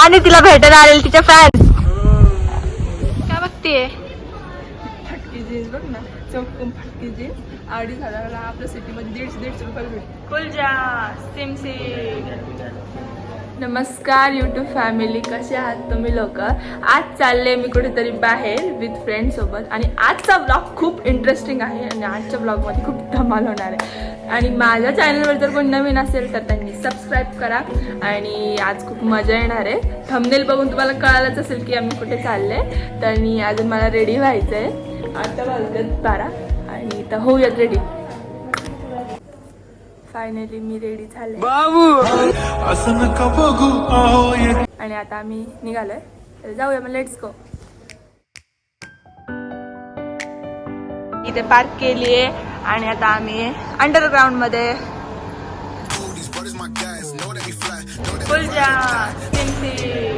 आणि तिला भेटायला आलेले तिच्या फॅन्स. काय बघतीये? फटकी जीन्स बघ ना, चौकून फटकी जीन्स 2,500 आपल्या सिटीमध्ये 150 रुपयाला भेटते. कुलजा सिम सिम. नमस्कार यूट्यूब फॅमिली, कसे आहात तुम्ही लोक? आज चालले मी कुठेतरी बाहेर विथ फ्रेंड सोबत आणि आजचा ब्लॉग खूप इंटरेस्टिंग आहे आणि आजच्या ब्लॉगमध्ये खूप धमाल होणार आहे. आणि माझ्या चॅनलवर जर कोण नवीन असेल तर त्यांनी सबस्क्राईब करा आणि आज खूप मजा येणार आहे. थंबनेल बघून तुम्हाला कळालंच असेल की आम्ही कुठे चालले. तर अजून मला रेडी व्हायचं आहे. आता वाजतात 12 आणि इथं होऊयात रेडी. फायनली मी रेडी झाले आणि आता आम्ही निघालोय. तर जाऊया मग, लेट्स गो. इथे पार्क केलीये आणि आता आम्ही अंडरग्राउंड मध्ये. कुलजा सिम सिम.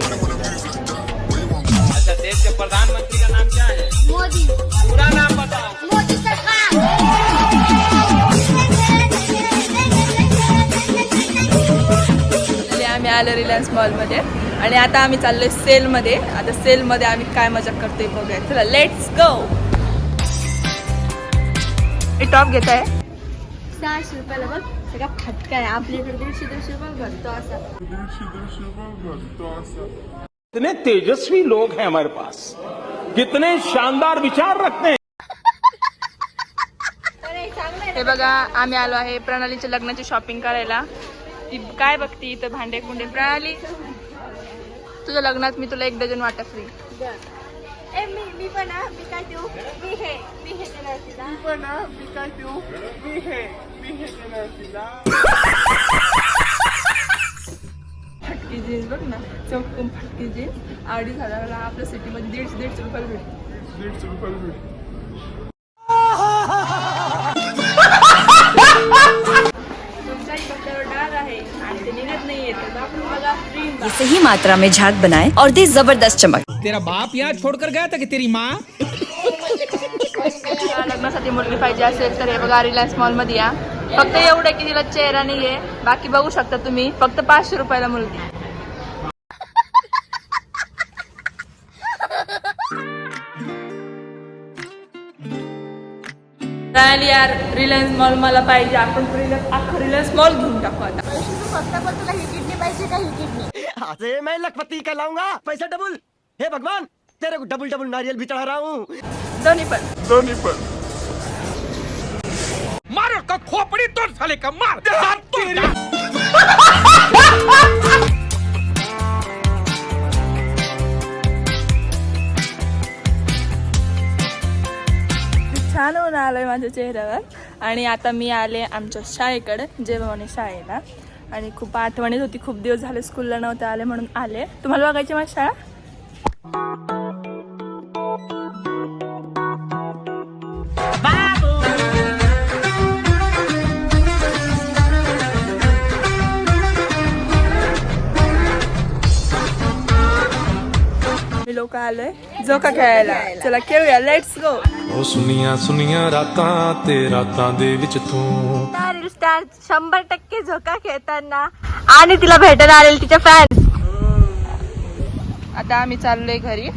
अच्छा, देश के प्रधानमंत्री का नाम क्या है? मोदी. पूरा नाम बताओ. मोदी सरकार. आम्ही आलो रिलायन्स मॉलमध्ये आणि आता आम्ही चाललोय सेलमध्ये. आता सेलमध्ये आम्ही काय मजा करतोय बघूया. चला लेट्स गो. हे टॉप घेत आहे 600 रुपयाला बघ. सगळा फटका आहे. आपल्याकडे 150 रुपये भरतो असा. कितने तेजस्वी लोग हैं हमारे पास, कितने शानदार विचार रखते हैं. हे बघा, आम्ही आलो आहे प्रणालीच्या लग्नाची शॉपिंग करायला. ती काय बघती इथं भांडे कुंडे. प्रणाली, तुझ्या लग्नात मी तुला 1 डझन वाटा फ्री. मी पण मी काय देऊ. मी हे फटकी जीन्स बघ ना, चौकून फटकी जीन्स 2,500 आपल्या सिटीमध्ये 150 रुपयाला भेटते. 150 रुपयाला भेटते. ये सही मात्रा में झाग बनाए और दे जबरदस्त चमक. तेरा बाप यहाँ छोड़कर गया था कि तेरी माँ? लग्नासाठी मुलगी पाहिजे असेल तर हे बघा, रिलायन्स मॉल मध्ये या. फक्त एवढं की तिला चेहरा नाहीये, बाकी बघू शकता तुम्ही. फक्त 500 रुपयाला मुलगी. यार, रिलायन्स मॉल मला पाहिजे. आपण अख्खं रिलायन्स मॉल घेऊन टाकू आता. तुला ही किडनी पाहिजे का? ही किडनी आज मैं लखपति कहलाऊंगा. पैसा डबल. हे भगवान, तेरे को डबल डबल नारियल भी चढ़ा रहा हूँ. दोन्ही पण. मारो का खोपड़ी तोड़ साले का, मार. छान होऊन आलंय माझ्या चेहऱ्यावर. आणि आता मी आले आमच्या शाळेकडे, जेवणे शाळेला. आणि खूप आठवणीत होती. खूप दिवस झाले स्कूलला नव्हते आले म्हणून आले. तुम्हाला बघायची माझी शाळा. मी लोक आलोय झोका खेळायला. चला खेळूया, लेट्स गो. ओ सुनिया सुनिया रातां ते रातां दे विच तू. 100% झोका खेळताना आणि तिला भेटायला आलेले तिच्या फॅन्स. आता आम्ही चाललोय घरी.